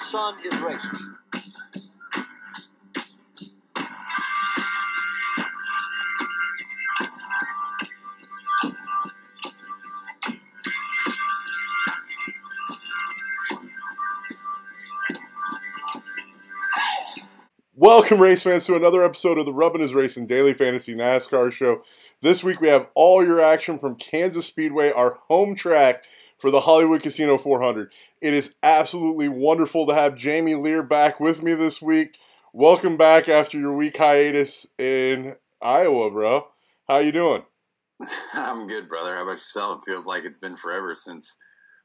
son is racing. Welcome, race fans, to another episode of the Rubbin' Is Racing Daily Fantasy NASCAR Show. This week we have all your action from Kansas Speedway, our home track for the Hollywood Casino 400. It is absolutely wonderful to have Jamie Liehr back with me this week. Welcome back after your week hiatus in Iowa, bro. How you doing? I'm good, brother. How about yourself? It feels like it's been forever since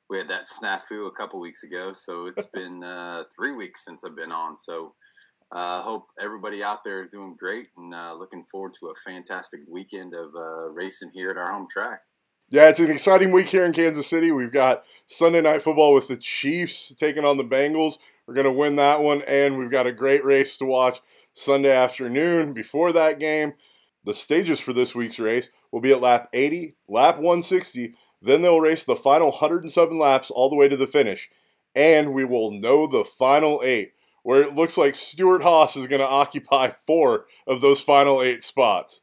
we had that snafu a couple weeks ago. So it's been 3 weeks since I've been on. So hope everybody out there is doing great and looking forward to a fantastic weekend of racing here at our home track. Yeah, it's an exciting week here in Kansas City. We've got Sunday Night Football with the Chiefs taking on the Bengals. We're going to win that one, and we've got a great race to watch Sunday afternoon. Before that game, the stages for this week's race will be at lap 80, lap 160. Then they'll race the final 107 laps all the way to the finish. And we will know the final 8, where it looks like Stuart Haas is going to occupy 4 of those final 8 spots.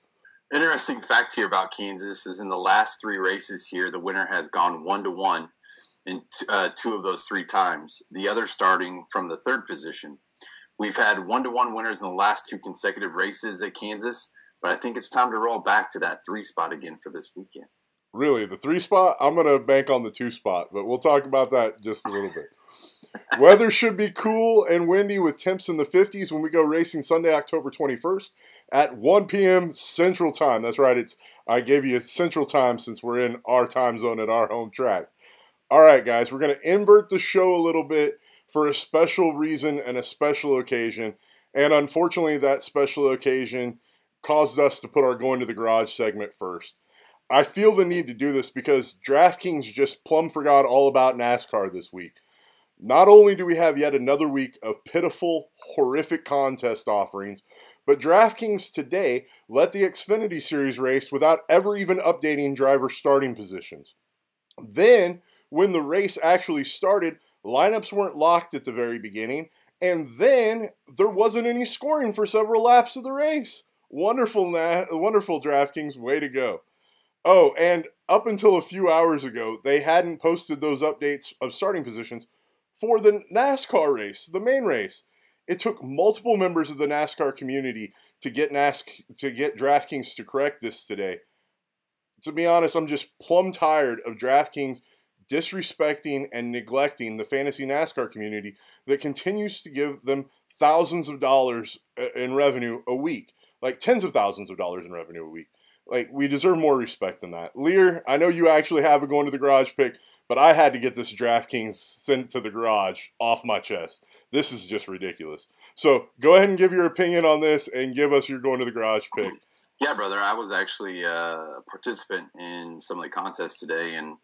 Interesting fact here about Kansas is in the last 3 races here, the winner has gone 1-1 in 2 of those 3 times, the other starting from the 3rd position. We've had 1-1 winners in the last 2 consecutive races at Kansas, but I think it's time to roll back to that 3 spot again for this weekend. Really, the 3 spot? I'm going to bank on the 2 spot, but we'll talk about that just a little bit. Weather should be cool and windy with temps in the 50s when we go racing Sunday, October 21st at 1 p.m. Central Time. That's right. I gave you Central Time since we're in our time zone at our home track. All right, guys, we're going to invert the show a little bit for a special reason and a special occasion. And unfortunately, that special occasion caused us to put our Going to the Garage segment first. I feel the need to do this because DraftKings just plumb forgot all about NASCAR this week. Not only do we have yet another week of pitiful, horrific contest offerings, but DraftKings today let the Xfinity Series race without ever even updating driver starting positions. Then, when the race actually started, lineups weren't locked at the very beginning, and then there wasn't any scoring for several laps of the race. Wonderful, wonderful DraftKings, way to go. Oh, and up until a few hours ago, they hadn't posted those updates of starting positions for the NASCAR race, the main race. It took multiple members of the NASCAR community to get DraftKings to correct this today. To be honest, I'm just plumb tired of DraftKings disrespecting and neglecting the fantasy NASCAR community that continues to give them thousands of dollars in revenue a week, like tens of thousands of dollars in revenue a week. Like, we deserve more respect than that. Liehr, I know you actually have a Going to the Garage pick, but I had to get this DraftKings sent to the garage off my chest. This is just ridiculous. So go ahead and give your opinion on this and give us your Going to the Garage pick. Yeah, brother, I was actually a participant in some of the contests today, and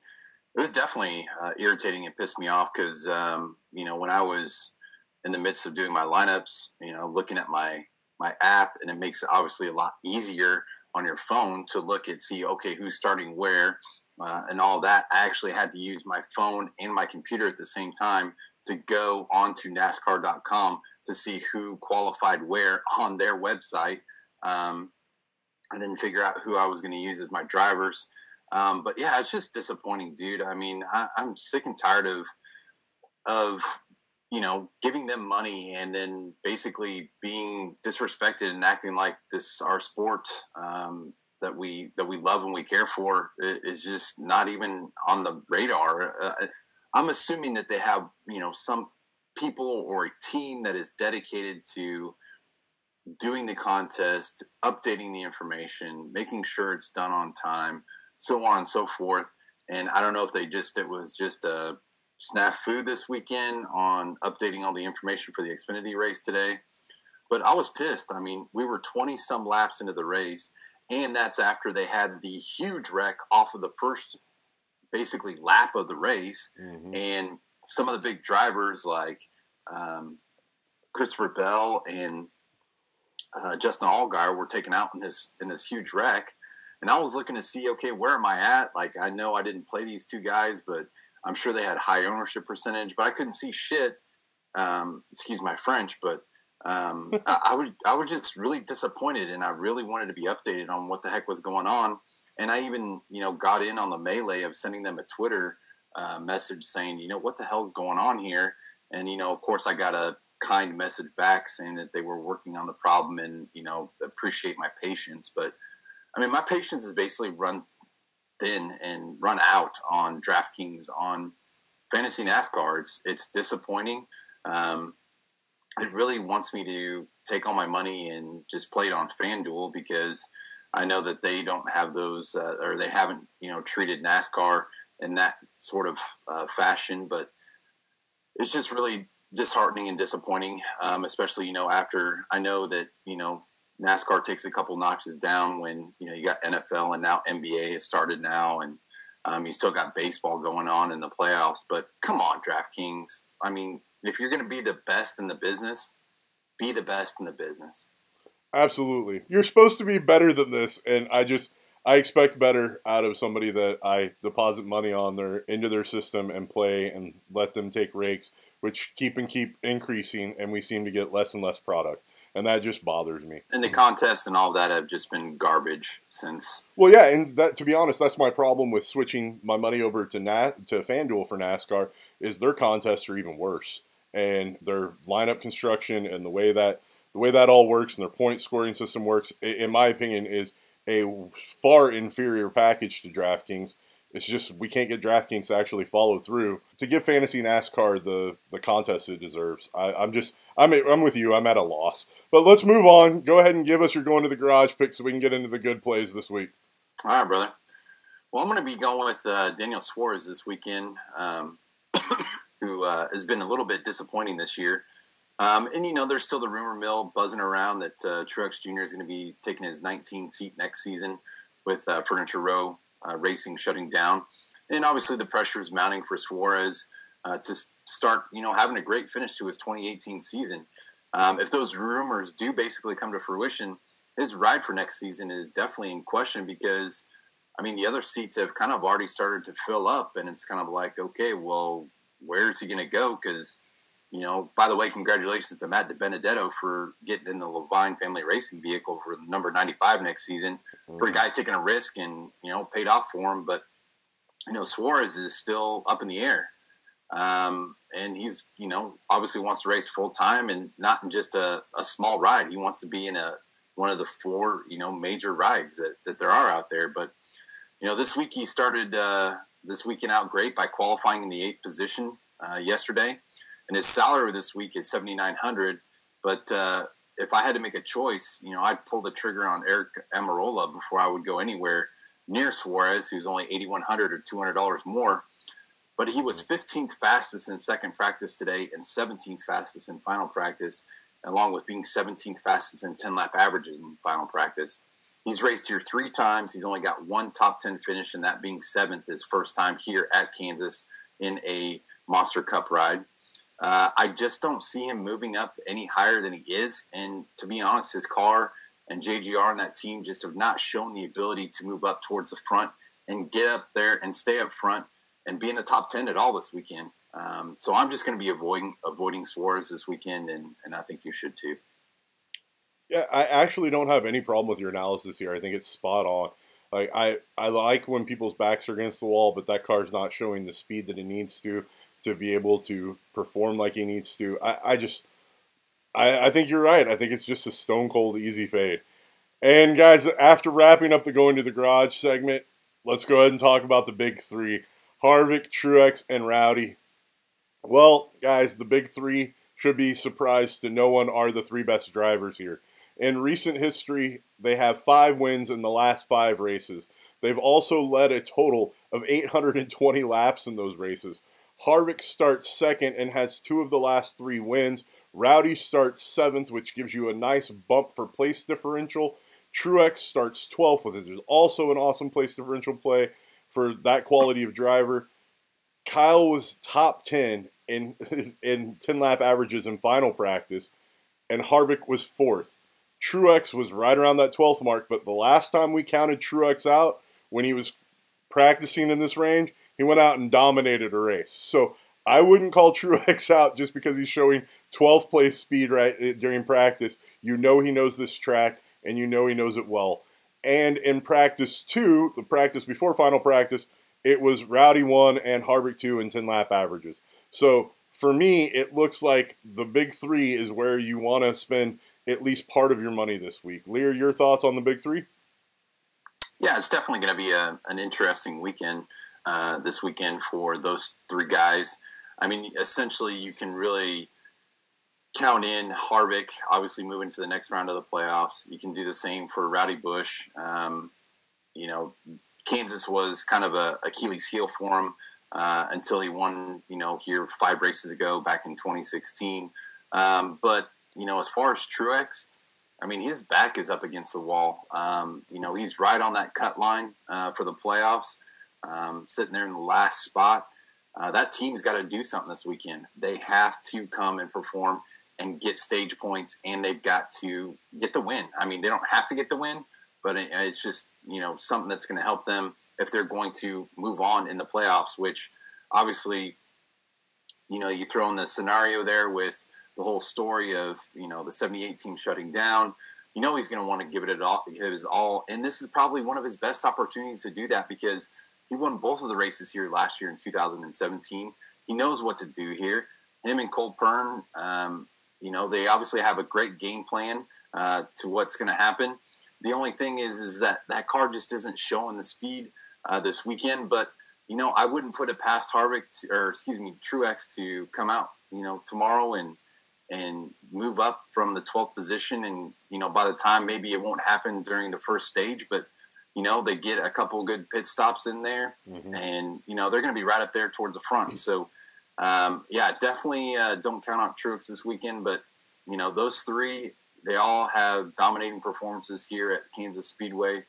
it was definitely irritating and pissed me off because, when I was in the midst of doing my lineups, looking at my app, and it makes it obviously a lot easier on your phone to look and see, okay, who's starting where and all that. I actually had to use my phone and my computer at the same time to go onto NASCAR.com to see who qualified where on their website and then figure out who I was going to use as my drivers. But yeah, it's just disappointing, dude. I mean, I'm sick and tired of giving them money and then basically being disrespected and acting like this, our sport that we love and we care for, is just not even on the radar. I'm assuming that they have, some people or a team that is dedicated to doing the contest, updating the information, making sure it's done on time, so on and so forth. And I don't know if it was just a snafu this weekend on updating all the information for the Xfinity race today. But I was pissed. I mean, we were 20-some laps into the race, and that's after they had the huge wreck off of the first, basically, lap of the race. Mm-hmm. And some of the big drivers like Christopher Bell and Justin Allgaier were taken out in this huge wreck. And I was looking to see, okay, where am I at? Like, I know I didn't play these 2 guys, but I'm sure they had high ownership percentage, but I couldn't see shit Excuse my French, but I was just really disappointed, and I really wanted to be updated on what the heck was going on. And I even, got in on the melee of sending them a Twitter message saying, what the hell's going on here? And, of course, I got a kind message back saying that they were working on the problem and, appreciate my patience. But, I mean, my patience is basically run thin and run out on DraftKings, on fantasy NASCAR. It's disappointing. It really wants me to take all my money and just play it on FanDuel, because I know that they don't have those, or they haven't, treated NASCAR in that sort of fashion. But it's just really disheartening and disappointing, especially, after I know that, NASCAR takes a couple notches down when, you got NFL and now NBA has started now, and you still got baseball going on in the playoffs. But come on, DraftKings. I mean, if you're going to be the best in the business, be the best in the business. Absolutely. You're supposed to be better than this, and I expect better out of somebody that I deposit money on into their system and play and let them take rakes, which keep increasing, and we seem to get less and less product. And that just bothers me. And the contests and all that have just been garbage since. Well, yeah, and that, to be honest, that's my problem with switching my money over to FanDuel for NASCAR, is their contests are even worse. And their lineup construction and the way that all works and their point scoring system works, in my opinion, is a far inferior package to DraftKings. It's just we can't get DraftKings to actually follow through to give fantasy NASCAR the contest it deserves. I'm with you. I'm at a loss. But let's move on. Go ahead and give us your going to the garage pick so we can get into the good plays this week. All right, brother. Well, I'm going to be going with Daniel Suarez this weekend, who has been a little bit disappointing this year. And, there's still the rumor mill buzzing around that Truex Jr. is going to be taking his 19th seat next season with Furniture Row Racing shutting down. And obviously the pressure is mounting for Suarez to start, having a great finish to his 2018 season. If those rumors do basically come to fruition, his ride for next season is definitely in question, because, I mean, the other seats have kind of already started to fill up, and it's kind of like, okay, well, where is he going to go? Because, by the way, congratulations to Matt DiBenedetto for getting in the Levine family racing vehicle for number 95 next season. For a guy taking a risk and, paid off for him. But, Suarez is still up in the air. And he's, obviously wants to race full time and not in just a small ride. He wants to be in one of the four, major rides that there are out there. But, this week he started this weekend out great by qualifying in the 8th position yesterday. And his salary this week is $7,900. But if I had to make a choice, I'd pull the trigger on Eric Amarola before I would go anywhere near Suarez, who's only $8,100 or $200 more. But he was 15th fastest in second practice today and 17th fastest in final practice, along with being 17th fastest in 10-lap averages in final practice. He's raced here 3 times. He's only got 1 top 10 finish, and that being 7th, his first time here at Kansas in a Monster Cup ride. I just don't see him moving up any higher than he is. And to be honest, his car and JGR and that team just have not shown the ability to move up towards the front and get up there and stay up front and be in the top 10 at all this weekend. So I'm just going to be avoiding Suarez this weekend, and I think you should too. Yeah, I actually don't have any problem with your analysis here. I think it's spot on. Like I like when people's backs are against the wall, but that car's not showing the speed that it needs to be able to perform like he needs to. I think you're right. I think it's just a stone cold easy fade. And guys, after wrapping up the going to the garage segment, let's go ahead and talk about the big 3. Harvick, Truex, and Rowdy. Well, guys, the big 3 should be surprised to no one are the 3 best drivers here. In recent history, they have 5 wins in the last 5 races. They've also led a total of 820 laps in those races. Harvick starts 2nd and has 2 of the last 3 wins. Rowdy starts 7th, which gives you a nice bump for place differential. Truex starts 12th, which is also an awesome place differential play for that quality of driver. Kyle was top 10 in 10-lap averages in final practice, and Harvick was 4th. Truex was right around that 12th mark, but the last time we counted Truex out, when he was practicing in this range, he went out and dominated a race. So I wouldn't call Truex out just because he's showing 12th place speed during practice. You know he knows this track, and you know he knows it well. And in practice 2, the practice before final practice, it was Rowdy 1 and Harvick 2 in 10-lap averages. So for me, it looks like the big 3 is where you want to spend at least part of your money this week. Liehr, your thoughts on the big 3? Yeah, it's definitely going to be an interesting weekend this weekend for those 3 guys. I mean, essentially, you can really count in Harvick, obviously moving to the next round of the playoffs. You can do the same for Rowdy Busch. You know, Kansas was kind of a Achilles heel for him until he won, you know, here 5 races ago back in 2016. But, you know, as far as Truex, I mean, his back is up against the wall. You know, he's right on that cut line for the playoffs, sitting there in the last spot. That team's got to do something this weekend. They have to come and perform and get stage points, and they've got to get the win. I mean, they don't have to get the win, but it's just, you know, something that's going to help them if they're going to move on in the playoffs, which obviously, you know, you throw in the scenario there with the whole story of, you know, the 78 team shutting down. You know he's going to want to give it his all, and this is probably one of his best opportunities to do that because he won both of the races here last year in 2017. He knows what to do here. Him and Cole Pern, you know, they obviously have a great game plan to what's going to happen. The only thing is that car just isn't showing the speed this weekend. But, you know, I wouldn't put it past Truex to come out, you know, tomorrow and move up from the 12th position. And, you know, by the time maybe it won't happen during the first stage, but you know, they get a couple good pit stops in there, and, you know, they're going to be right up there towards the front. So, yeah, definitely don't count out Truex this weekend. But, you know, those 3, they all have dominating performances here at Kansas Speedway,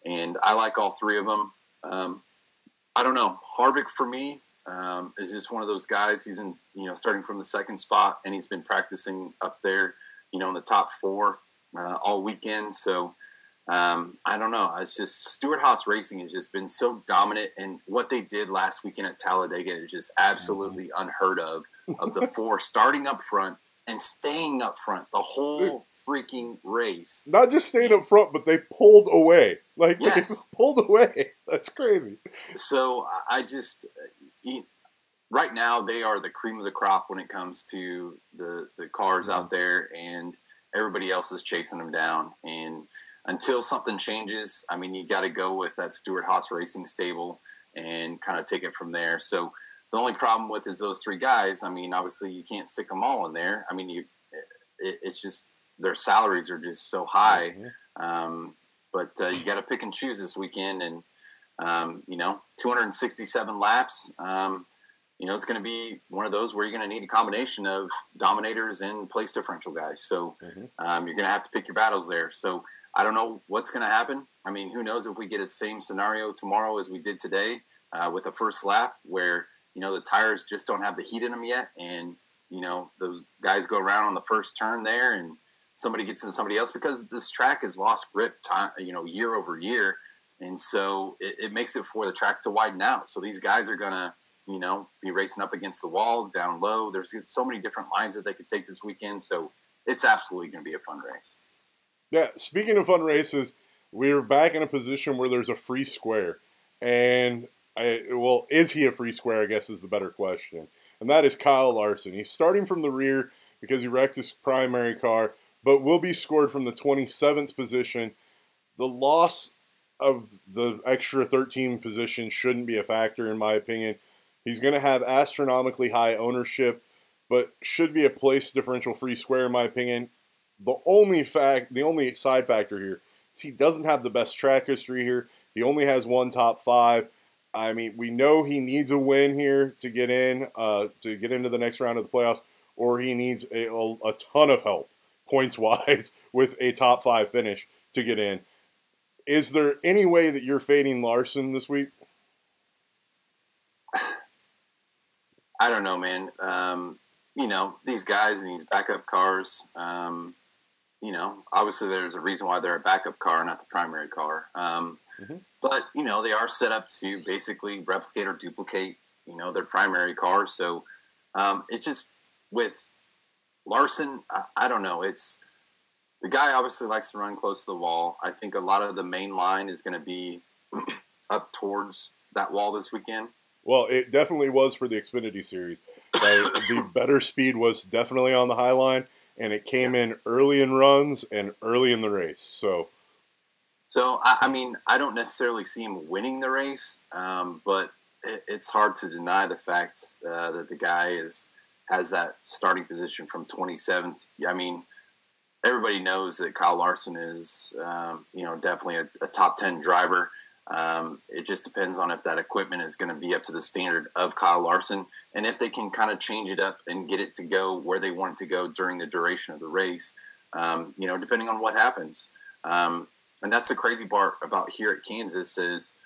and I like all 3 of them. I don't know. Harvick, for me, is just one of those guys. He's in, you know, starting from the 2nd spot, and he's been practicing up there, you know, in the top 4 all weekend. So, I don't know. It's just Stewart-Haas Racing has just been so dominant, and what they did last weekend at Talladega is just absolutely unheard of the 4 starting up front and staying up front the whole freaking race. Not just staying up front, but they pulled away. Like, yes. They pulled away. That's crazy. So I just right now they are the cream of the crop when it comes to the cars out there, and everybody else is chasing them down. And until something changes, I mean, you got to go with that Stewart-Haas Racing stable and kind of take it from there. So the only problem with is those 3 guys. I mean, obviously you can't stick them all in there. I mean, it's just their salaries are just so high. But you got to pick and choose this weekend, and you know, 267 laps. You know, it's going to be one of those where you're going to need a combination of dominators and place differential guys. So you're going to have to pick your battles there. So I don't know what's going to happen. I mean, who knows if we get the same scenario tomorrow as we did today with the first lap where, you know, the tires just don't have the heat in them yet. And, you know, those guys go around on the first turn there and somebody gets into somebody else because this track has lost grip time, you know, year over year. And so it makes it for the track to widen out. So these guys are going to, you know, be racing up against the wall, down low. There's so many different lines that they could take this weekend. So it's absolutely going to be a fun race. Yeah, speaking of fun races, we're back in a position where there's a free square. And, is he a free square, I guess is the better question. And that is Kyle Larson. He's starting from the rear because he wrecked his primary car, but will be scored from the 27th position. The loss of the extra 13 position shouldn't be a factor, in my opinion. He's going to have astronomically high ownership, but should be a place differential free square, in my opinion. The only side factor here is he doesn't have the best track history here. He only has 1 top 5. I mean, we know he needs a win here to get into the next round of the playoffs, or he needs a ton of help points-wise with a top 5 finish to get in. Is there any way that you're fading Larson this week? I don't know, man. You know, these guys in these backup cars, you know, obviously there's a reason why they're a backup car, not the primary car. But, you know, they are set up to basically replicate or duplicate, you know, their primary car. So It just with Larson, I don't know. It's the guy obviously likes to run close to the wall. I think a lot of the main line is going to be up towards that wall this weekend. Well, it definitely was for the Xfinity Series. The better speed was definitely on the high line, and it came in early in runs and early in the race. So I mean, I don't necessarily see him winning the race, but it's hard to deny the fact that the guy has that starting position from 27th. I mean, everybody knows that Kyle Larson is, definitely a top 10 driver. It just depends on if that equipment is going to be up to the standard of Kyle Larson, and if they can kind of change it up and get it to go where they want it to go during the duration of the race, depending on what happens. And that's the crazy part about here at Kansas is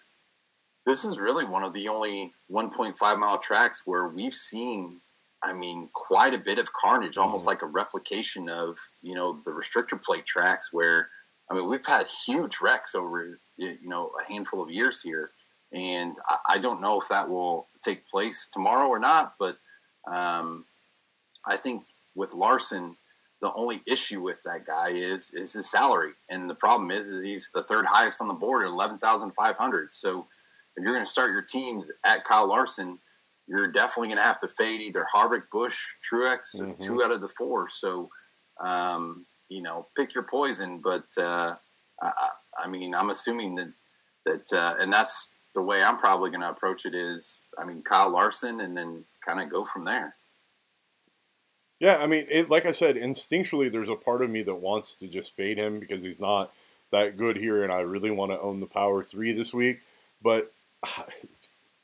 this is really one of the only 1.5 mile tracks where we've seen, quite a bit of carnage, almost like a replication of, the restrictor plate tracks where, we've had huge wrecks over, a handful of years here. And I don't know if that will take place tomorrow or not, but I think with Larson, the only issue with that guy is his salary. And the problem is he's the third highest on the board at $11,500. So if you're going to start your teams at Kyle Larson, you're definitely going to have to fade either Harvick, Busch, Truex, 2 out of the 4. So, pick your poison. But, I'm assuming that and that's the way I'm probably going to approach it is, Kyle Larson and then kind of go from there. Yeah, like I said, instinctually, there's a part of me that wants to just fade him because he's not that good here, and I really want to own the Power 3 this week. But,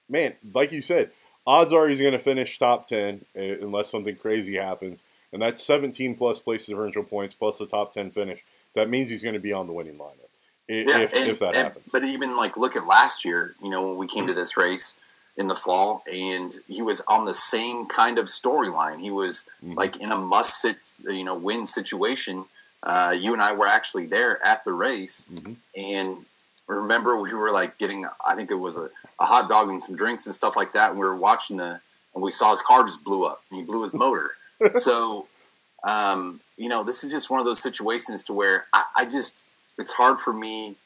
man, like you said, odds are he's going to finish top 10 unless something crazy happens, and that's 17-plus place differential points plus the top 10 finish. That means he's going to be on the winning lineup if that happens. But even, look at last year, when we came to this race in the fall, and he was on the same kind of storyline. He was in a must-sit, win situation. You and I were actually there at the race, and remember we were getting, I think it was a hot dog and some drinks and stuff like that. And we were watching and we saw his car just blew up, and he blew his motor. So, this is just one of those situations to where it's hard for me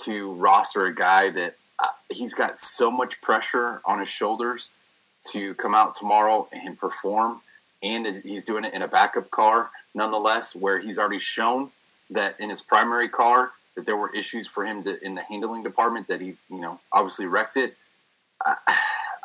to roster a guy that. He's got so much pressure on his shoulders to come out tomorrow and perform, and he's doing it in a backup car nonetheless, where he's already shown that in his primary car that there were issues for him in the handling department that he, obviously wrecked it.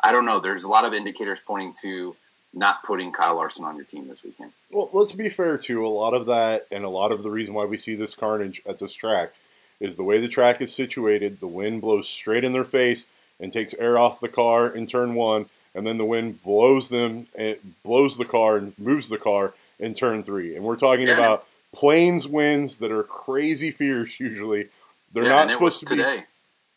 I don't know. There's a lot of indicators pointing to not putting Kyle Larson on your team this weekend. Well, let's be fair, too. A lot of that and a lot of the reason why we see this carnage at this track is the way the track is situated. The wind blows straight in their face and takes air off the car in turn 1, and then the wind blows the car and moves the car in turn 3. And we're talking about plains winds that are crazy fierce usually. They're not supposed to be today.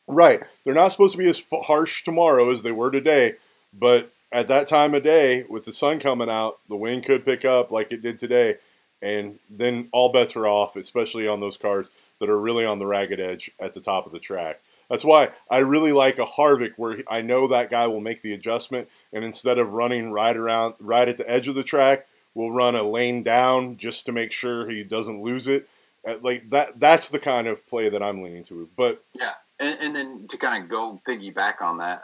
Right. They're not supposed to be as harsh tomorrow as they were today, but at that time of day, with the sun coming out, the wind could pick up like it did today, and then all bets are off, especially on those cars that are really on the ragged edge at the top of the track. That's why I really like a Harvick where I know that guy will make the adjustment, and instead of running right at the edge of the track, will run a lane down just to make sure he doesn't lose it. That's the kind of play that I'm leaning to. But yeah, and then to kind of go piggyback on that,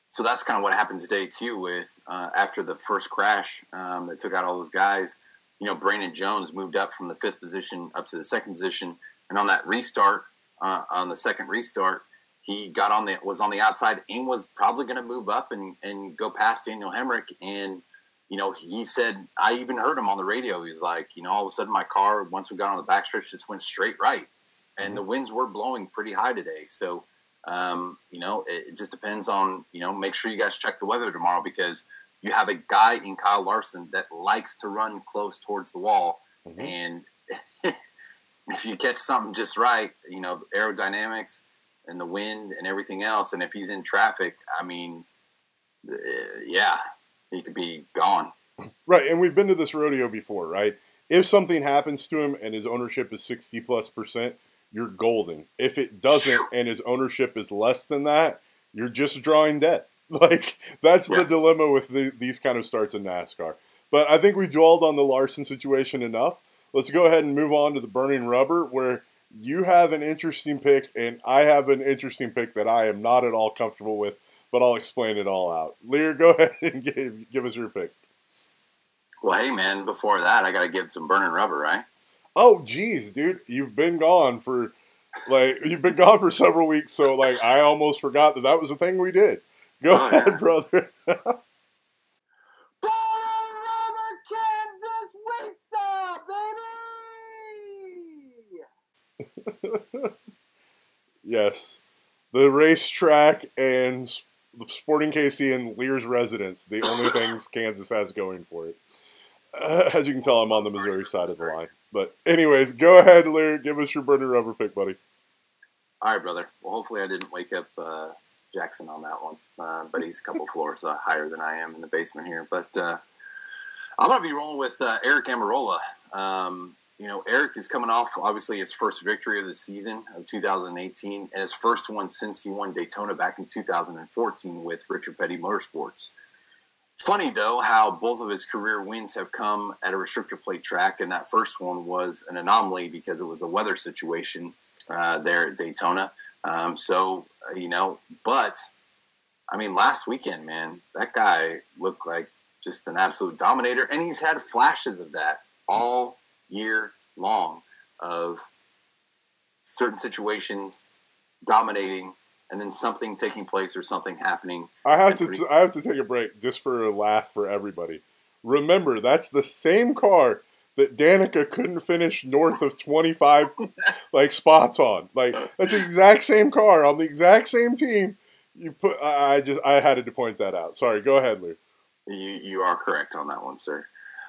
so that's kind of what happened today too with after the first crash that took out all those guys. Brandon Jones moved up from the 5th position up to the 2nd position. And on that restart, on the second restart, he was on the outside and was probably going to move up and go past Daniel Hemrick. And, he said, I even heard him on the radio. He was like, all of a sudden my car, once we got on the backstretch, just went straight right. And the winds were blowing pretty high today. So, it just depends on, make sure you guys check the weather tomorrow because you have a guy in Kyle Larson that likes to run close towards the wall. And if you catch something just right, the aerodynamics and the wind and everything else, and if he's in traffic, he could be gone. Right, and we've been to this rodeo before, right? If something happens to him and his ownership is 60+%, you're golden. If it doesn't and his ownership is less than that, you're just drawing debt. Like, that's the dilemma with these kind of starts in NASCAR. But I think we dwelled on the Larson situation enough. Let's go ahead and move on to the burning rubber, where you have an interesting pick, and I have an interesting pick that I am not at all comfortable with, but I'll explain it all out. Liehr, go ahead and give us your pick. Well, hey, man, before that, I got to give some burning rubber, right? Oh, geez, dude. You've been gone for several weeks, so, like, I almost forgot that was a thing we did. Go ahead, brother. Kansas wheat stop, baby! Yes. The racetrack and the Sporting KC and Lear's residence, the only things Kansas has going for it. As you can tell, I'm on the Missouri side of the line. But anyways, go ahead, Lear. Give us your burning rubber pick, buddy. All right, brother. Well, hopefully I didn't wake up Jackson on that one. But he's a couple floors higher than I am in the basement here. But I'm going to be rolling with Aric Almirola. Aric is coming off, obviously, his first victory of the season of 2018 and his first one since he won Daytona back in 2014 with Richard Petty Motorsports. Funny, though, how both of his career wins have come at a restrictor plate track, and that first one was an anomaly because it was a weather situation there at Daytona. But, I mean, last weekend, man, that guy looked like just an absolute dominator, and he's had flashes of that all year long of certain situations dominating and then something taking place or something happening. I have to take a break just for a laugh for everybody. Remember, that's the same car that Danica couldn't finish north of 25 spots on. Like, that's the exact same car on the exact same team. I had to point that out. Sorry, go ahead, Lou. You are correct on that one, sir.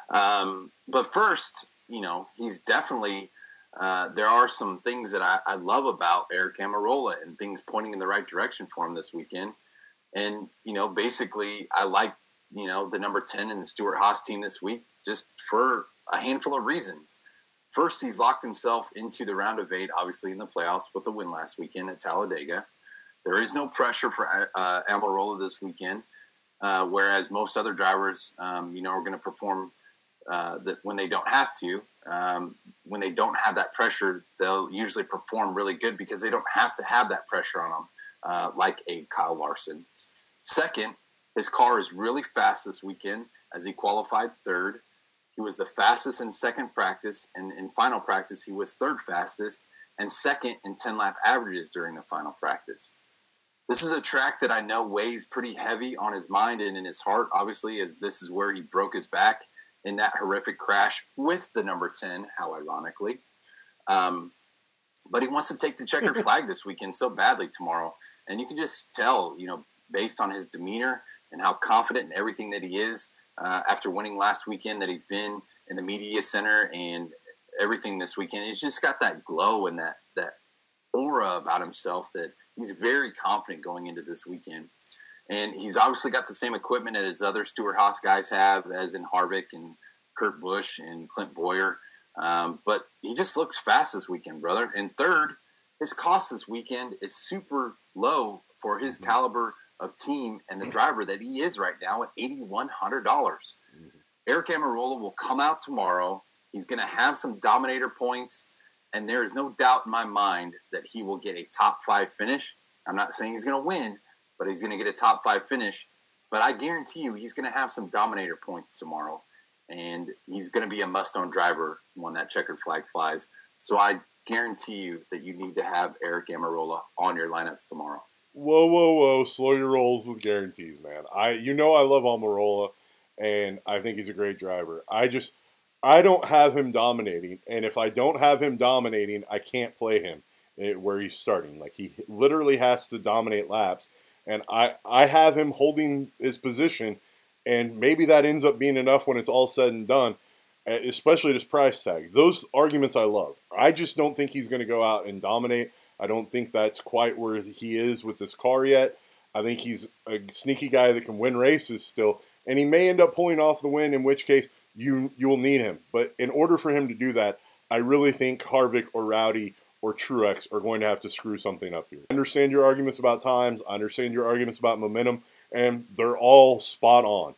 But first, he's definitely there are some things that I love about Aric Almirola and things pointing in the right direction for him this weekend. And, basically I like, the number 10 in the Stewart-Haas team this week just for a handful of reasons. First, he's locked himself into the round of 8, obviously in the playoffs with the win last weekend at Talladega. There is no pressure for Almirola this weekend, whereas most other drivers, are going to perform that when they don't have to. When they don't have that pressure, they'll usually perform really good because they don't have to have that pressure on them, like a Kyle Larson. Second, his car is really fast this weekend as he qualified third. He was the fastest in second practice, and in final practice, he was third fastest and second in 10-lap averages during the final practice. This is a track that I know weighs pretty heavy on his mind and in his heart, obviously, as this is where he broke his back in that horrific crash with the number 10, how ironically. But he wants to take the checkered flag this weekend so badly tomorrow. And you can just tell, based on his demeanor and how confident in everything that he is after winning last weekend, that he's been in the media center and everything this weekend. He's just got that glow and that aura about himself that he's very confident going into this weekend. And he's obviously got the same equipment that his other Stewart-Haas guys have, as in Harvick and Kurt Busch and Clint Boyer. But he just looks fast this weekend, brother. And third, his cost this weekend is super low for his caliber of team and the driver that he is right now at $8,100. Aric Almirola will come out tomorrow. He's going to have some dominator points, and there is no doubt in my mind that he will get a top 5 finish. I'm not saying he's going to win, but he's going to get a top 5 finish. But I guarantee you he's going to have some dominator points tomorrow, and he's going to be a must-own driver when that checkered flag flies. So I guarantee you that you need to have Aric Almirola on your lineups tomorrow. Whoa. Slow your rolls with guarantees, man. I love Almirola, and I think he's a great driver. I don't have him dominating, and if I don't have him dominating, I can't play him where he's starting. Like, he literally has to dominate laps, and I have him holding his position, and maybe that ends up being enough when it's all said and done, especially this price tag. Those arguments I love. I just don't think he's going to go out and dominate. I don't think that's quite where he is with this car yet. I think he's a sneaky guy that can win races still, and he may end up pulling off the win, in which case you will need him. But in order for him to do that, I really think Harvick or Rowdy or Truex are going to have to screw something up here. I understand your arguments about times. I understand your arguments about momentum. and they're all spot on.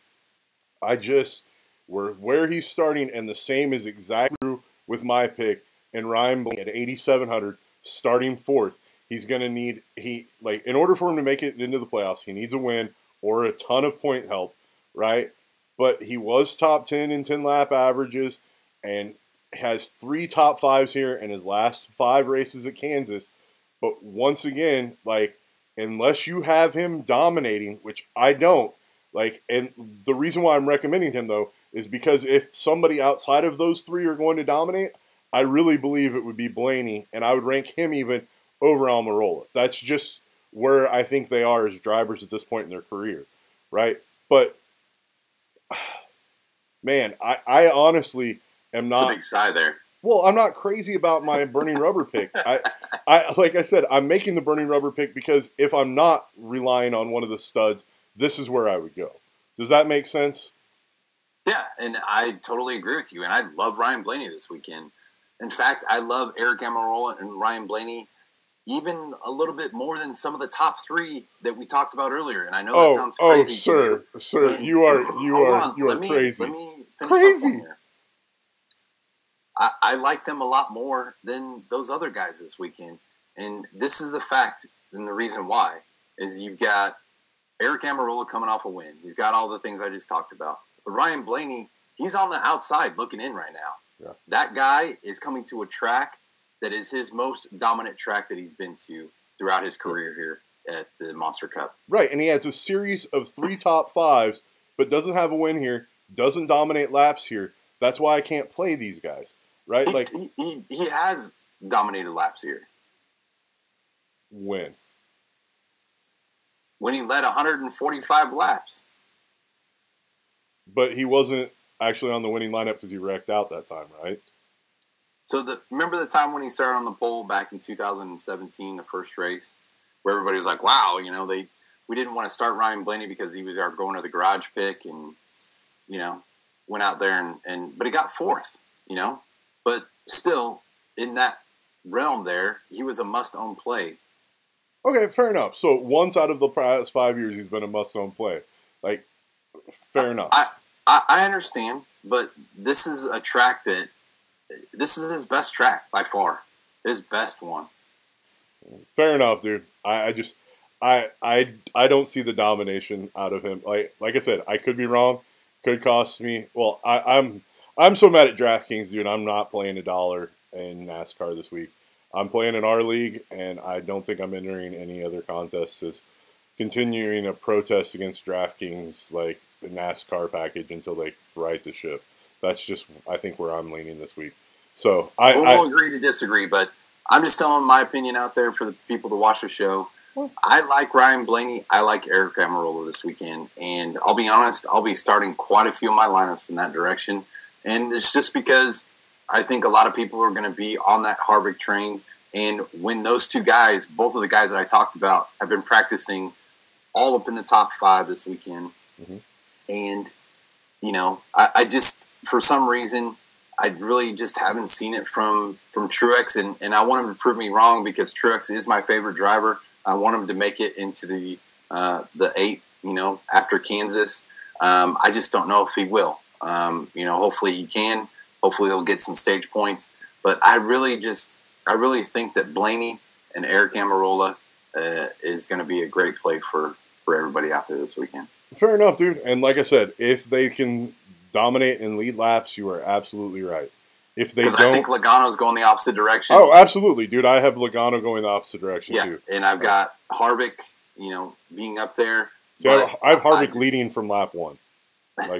Where he's starting, and the same is exactly true with my pick, and Ryan Blaney at 8,700, starting fourth. He's going to need, in order for him to make it into the playoffs, he needs a win or a ton of point help, right? But he was top 10 in 10-lap averages and has 3 top 5s here in his last 5 races at Kansas. But once again, unless you have him dominating, which I don't, and the reason why I'm recommending him, though, is because if somebody outside of those 3 are going to dominate, I really believe it would be Blaney, and I would rank him even over Almirola. That's just where I think they are as drivers at this point in their career, right? But, man, I honestly am not... It's a big sigh there. Well, I'm not crazy about my burning rubber pick. Like I said, I'm making the burning rubber pick because if I'm not relying on one of the studs, this is where I would go. Does that make sense? Yeah, and I totally agree with you. And I love Ryan Blaney this weekend. In fact, I love Aric Almirola and Ryan Blaney even a little bit more than some of the top 3 that we talked about earlier. And I know that sounds crazy. Sir, you are crazy. Let me finish up here. I like them a lot more than those other guys this weekend. And this is the fact and the reason why is you've got Aric Almirola coming off a win. He's got all the things I just talked about. But Ryan Blaney, he's on the outside looking in right now. Yeah. That guy is coming to a track that is his most dominant track that he's been to throughout his career here at the Monster Cup. Right, and he has a series of 3 top 5s, but doesn't have a win here, doesn't dominate laps here. That's why I can't play these guys, right? He has dominated laps here. When he led 145 laps. But he wasn't actually on the winning lineup because he wrecked out that time, right? So remember the time when he started on the pole back in 2017, the first race, where everybody was like, wow, we didn't want to start Ryan Blaney because he was our going to the garage pick and, went out there but he got 4th, but still in that realm there, he was a must-own play. Okay, fair enough. So once out of the past 5 years, he's been a must-own play. Fair enough. I understand, but this is a track this is his best track by far. His best one. Fair enough, dude. I don't see the domination out of him. Like I said, I could be wrong. Could cost me. Well, I'm so mad at DraftKings, dude. I'm not playing $1 in NASCAR this week. I'm playing in our league, and I don't think I'm entering any other contests. As continuing a protest against DraftKings, the NASCAR package until they right the ship. That's just, I think, where I'm leaning this week. So we'll agree to disagree, but I'm just telling my opinion out there for the people to watch the show. I like Ryan Blaney. I like Aric Almirola this weekend, and I'll be honest, I'll be starting quite a few of my lineups in that direction, and it's just because I think a lot of people are going to be on that Harvick train, and when those 2 guys, both of the guys that I talked about, have been practicing all up in the top 5 this weekend, and I just, for some reason, I really just haven't seen it from Truex, and I want him to prove me wrong because Truex is my favorite driver. I want him to make it into the 8, after Kansas. I just don't know if he will. Hopefully he can. Hopefully he'll get some stage points. But I really think that Blaney and Aric Almirola is going to be a great play for everybody out there this weekend. Fair enough, dude. And like I said, if they can dominate and lead laps, you are absolutely right. If they don't, I think Logano's going the opposite direction. Oh, absolutely, dude. I have Logano going the opposite direction too. And I've got Harvick, being up there. See, I have Harvick leading from lap 1.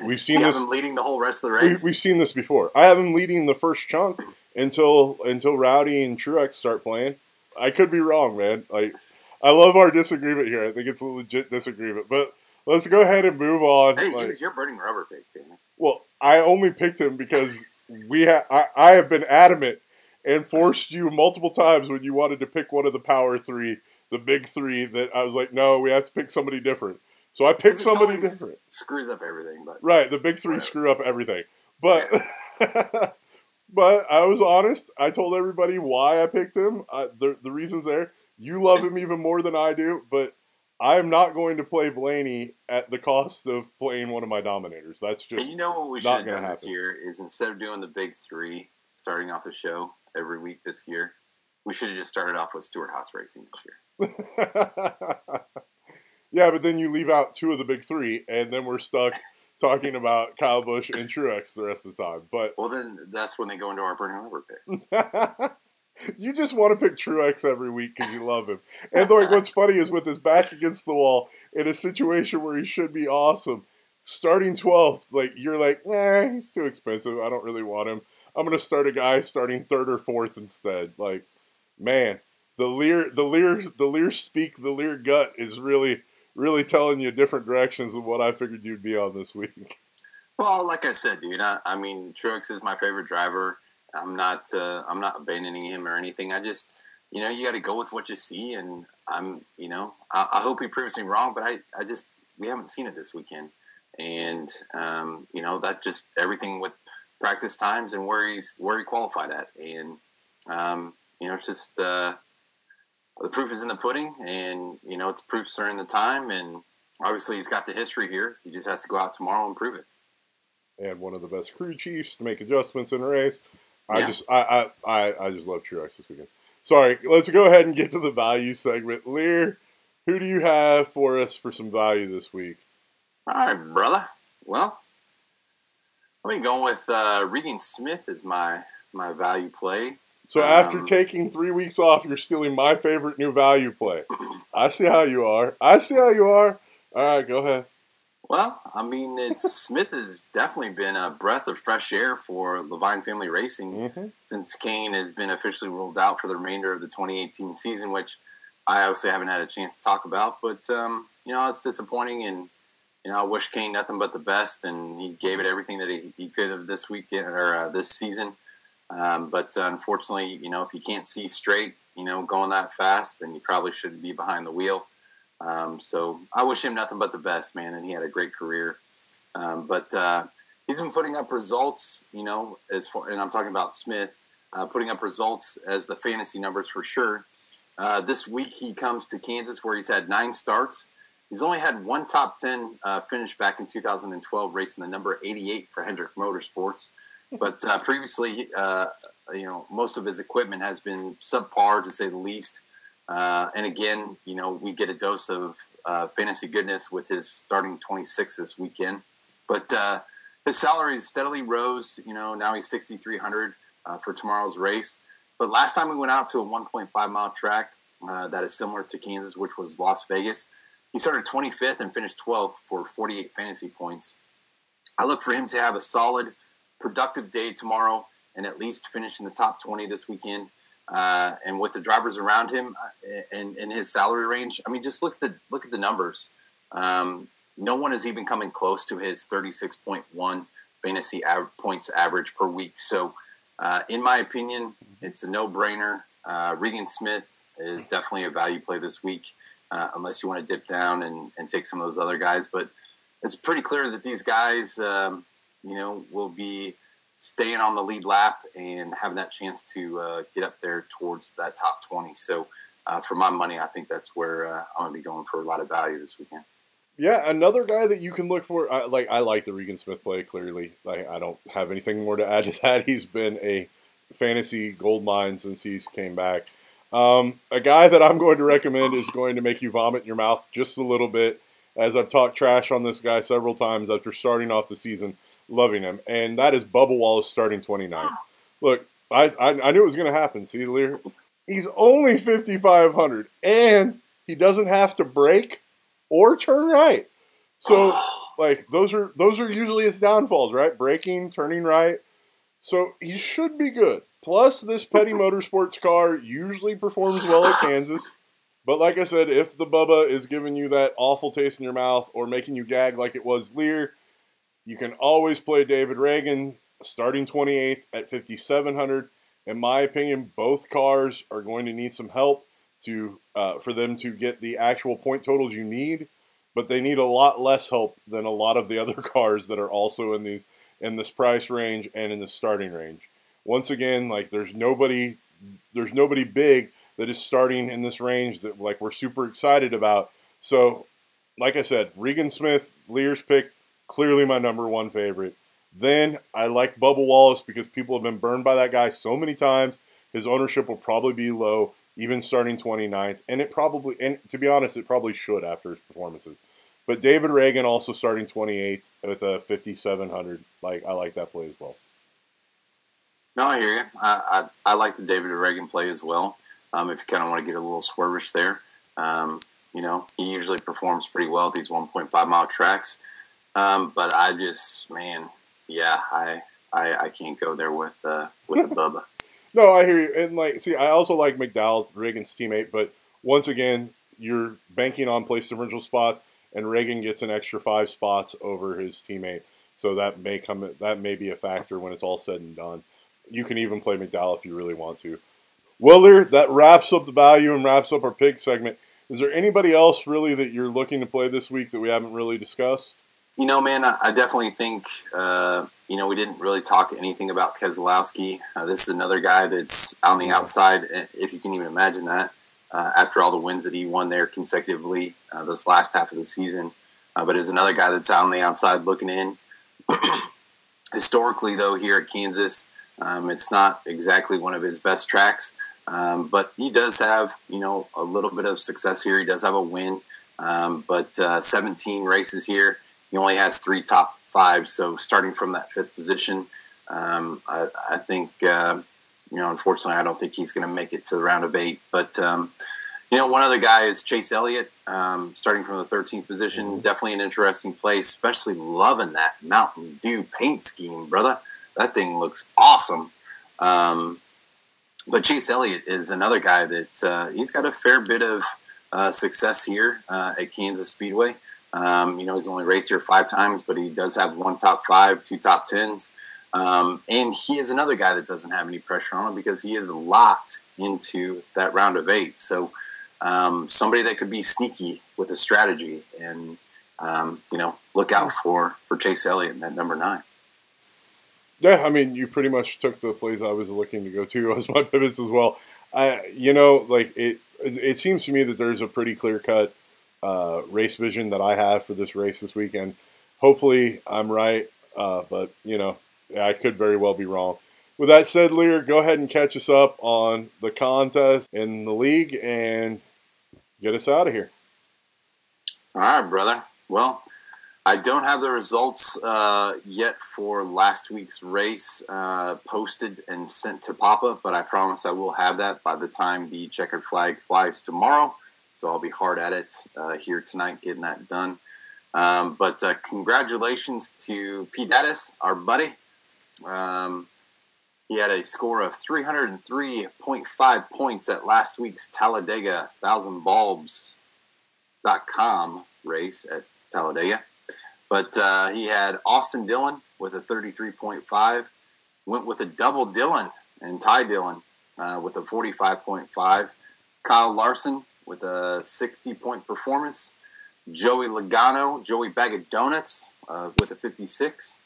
We've seen this. You have him leading the whole rest of the race. We've seen this before. I have him leading the first chunk until Rowdy and Truex start playing. I could be wrong, man. I love our disagreement here. I think it's a legit disagreement, but let's go ahead and move on. Hey, he was your burning rubber pick, didn't he? Well, I only picked him because I have been adamant and forced you multiple times when you wanted to pick one of the power 3, the big 3, that I was like, no, we have to pick somebody different. So I picked somebody different. Screws up everything, but right, the big 3 screw up everything. But but I was honest. I told everybody why I picked him. The reasons there. You love him even more than I do, but I am not going to play Blaney at the cost of playing one of my dominators. That's just And you know what we should not have going done to this happen. year is instead of doing the big three, starting off the show every week this year, we should have just started off with Stewart Haas Racing this year. Yeah, but then you leave out two of the big three, and then we're stuck talking about Kyle Busch and Truex the rest of the time. But well, then that's when they go into our burning rubber picks. you just want to pick Truex every week because you love him. And like, what's funny is with his back against the wall in a situation where he should be awesome, starting 12th, like you're like, nah, he's too expensive. I don't really want him. I'm gonna start a guy starting 3rd or 4th instead. Like, man, the Lear speak, the Lear gut is really telling you different directions than what I figured you'd be on this week. Well, like I said, dude, I mean, Truex is my favorite driver. I'm not abandoning him or anything. I just, you got to go with what you see, and I hope he proves me wrong, but we haven't seen it this weekend, and that just everything with practice times and where he qualified at, and it's just the proof is in the pudding, and it's proofs are in the time, and obviously he's got the history here. He just has to go out tomorrow and prove it. And one of the best crew chiefs to make adjustments in a race. I Yeah. just love Truex this weekend. Sorry, let's go ahead and get to the value segment. Lear, who do you have for us for some value this week? All right, brother. Well, let me go with Regan Smith as my value play. So after taking 3 weeks off, you're stealing my favorite new value play. I see how you are. All right, go ahead. Well, I mean, Smith has definitely been a breath of fresh air for Levine Family Racing since Kane has been officially ruled out for the remainder of the 2018 season, which I obviously haven't had a chance to talk about. But, it's disappointing, and, I wish Kane nothing but the best, and he gave it everything that he could have this weekend or this season. But unfortunately, if you can't see straight, going that fast, then you probably shouldn't be behind the wheel. So I wish him nothing but the best, man, and he had a great career. But he's been putting up results, and I'm talking about Smith, putting up results as the fantasy numbers for sure. This week he comes to Kansas where he's had 9 starts. He's only had one top 10 finish back in 2012, racing the number 88 for Hendrick Motorsports. But previously, most of his equipment has been subpar, to say the least. And again, we get a dose of fantasy goodness with his starting 26 this weekend. But his salary steadily rose. Now he's $6,300 for tomorrow's race. But last time we went out to a 1.5-mile track that is similar to Kansas, which was Las Vegas, he started 25th and finished 12th for 48 fantasy points. I look for him to have a solid, productive day tomorrow and at least finish in the top 20 this weekend. And with the drivers around him and his salary range, I mean, just look at the numbers. No one is even coming close to his 36.1 fantasy points average per week. So, in my opinion, it's a no-brainer. Regan Smith is definitely a value play this week, unless you want to dip down and take some of those other guys. But it's pretty clear that these guys, will be staying on the lead lap and having that chance to get up there towards that top 20. So for my money, I think that's where I'm going to be going for a lot of value this weekend. Yeah, another guy that you can look for. I like the Regan Smith play, clearly. I don't have anything more to add to that. He's been a fantasy goldmine since he's came back. A guy that I'm going to recommend is going to make you vomit in your mouth just a little bit, as I've talked trash on this guy several times after starting off the season. Loving him, and that is Bubba Wallace starting 29th. Look, I knew it was going to happen. See, Lear, he's only 5,500, and he doesn't have to brake or turn right. So, like, those are usually his downfalls, right? Braking, turning right. So he should be good. Plus, this Petty Motorsports car usually performs well at Kansas. But like I said, if the Bubba is giving you that awful taste in your mouth or making you gag like it was Lear, you can always play David Reagan, starting 28th at 5,700. In my opinion, both cars are going to need some help for them to get the actual point totals you need, but they need a lot less help than a lot of the other cars that are also in this price range and in the starting range. Once again, like there's nobody big that is starting in this range that like we're super excited about. So, like I said, Regan Smith, Liehr's pick, clearly my number one favorite. Then I like Bubba Wallace because people have been burned by that guy so many times. His ownership will probably be low, even starting 29th. And to be honest, it probably should after his performances. But David Reagan also starting 28th with a 5,700. I like that play as well. No, I hear you. I like the David Reagan play as well. If you kind of want to get a little swervish there. He usually performs pretty well at these 1.5 mile tracks. But I just, man, yeah, I can't go there with the Bubba. No, I hear you. And I also like McDowell, Reagan's teammate, but once again, you're banking on place differential spots, and Reagan gets an extra 5 spots over his teammate. So that may be a factor when it's all said and done. You can even play McDowell if you really want to. Well, there, that wraps up the value and wraps up our pick segment. Is there anybody else really that you're looking to play this week that we haven't really discussed? Man, I definitely think, we didn't really talk anything about Keselowski. This is another guy that's on the outside, if you can even imagine that, after all the wins that he won there consecutively this last half of the season. But is another guy that's on the outside looking in. Historically, though, here at Kansas, it's not exactly one of his best tracks. But he does have, a little bit of success here. He does have a win. But 17 races here. He only has 3 top 5, so starting from that 5th position, I think, unfortunately, I don't think he's going to make it to the round of 8. But, one other guy is Chase Elliott, starting from the 13th position. Definitely an interesting play, especially loving that Mountain Dew paint scheme, brother. That thing looks awesome. But Chase Elliott is another guy that he's got a fair bit of success here at Kansas Speedway. He's only raced here 5 times, but he does have 1 top 5, 2 top 10s. And he is another guy that doesn't have any pressure on him because he is locked into that round of 8. So somebody that could be sneaky with a strategy and, look out for Chase Elliott at number 9. Yeah, I mean, you pretty much took the plays I was looking to go to as my pivots as well. It seems to me that there's a pretty clear-cut race vision that I have for this race this weekend. Hopefully I'm right, but, I could very well be wrong. With that said, Liehr, go ahead and catch us up on the contest in the league and get us out of here. All right, brother. Well, I don't have the results yet for last week's race posted and sent to Poppa, but I promise I will have that by the time the checkered flag flies tomorrow. So I'll be hard at it here tonight getting that done. But congratulations to P. Daddis, our buddy. He had a score of 303.5 points at last week's Talladega 1000bulbs.com race at Talladega. But he had Austin Dillon with a 33.5, went with a double Dillon and Ty Dillon with a 45.5, Kyle Larson with a 60-point performance, Joey Logano, Joey Bag of Donuts with a 56,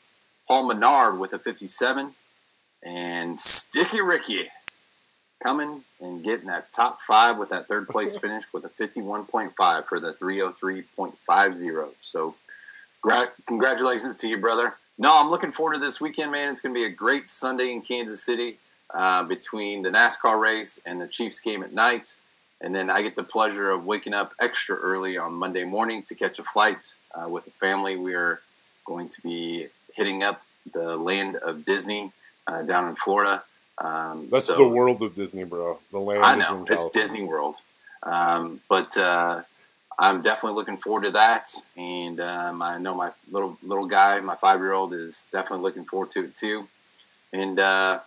Paul Menard with a 57, and Sticky Ricky coming and getting that top 5 with that 3rd place finish with a 51.5 for the 303.50. So congratulations to you, brother. No, I'm looking forward to this weekend, man. It's going to be a great Sunday in Kansas City between the NASCAR race and the Chiefs game at night. And then I get the pleasure of waking up extra early on Monday morning to catch a flight with the family. We are going to be hitting up the land of Disney down in Florida. That's the world of Disney, bro. The land. I know, it's Disney World. But I'm definitely looking forward to that. And I know my little guy, my 5-year-old, is definitely looking forward to it too. And, going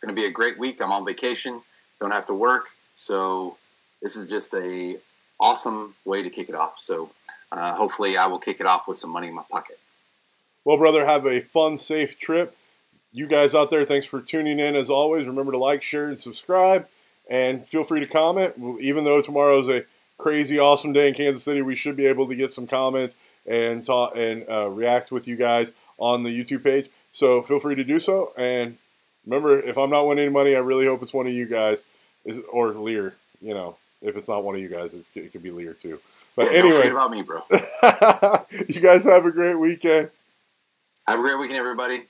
to be a great week. I'm on vacation. Don't have to work. So this is just a awesome way to kick it off. So hopefully I will kick it off with some money in my pocket. Well, brother, have a fun, safe trip. You guys out there, thanks for tuning in. As always, remember to like, share, and subscribe. And feel free to comment. Even though tomorrow is a crazy, awesome day in Kansas City, we should be able to get some comments and talk and react with you guys on the YouTube page. So feel free to do so. And remember, if I'm not winning money, I really hope it's one of you guys or Liehr. If it's not one of you guys, it could be Liehr too. But yeah, anyway, don't forget about me, bro. you guys have a great weekend. Have a great weekend, everybody.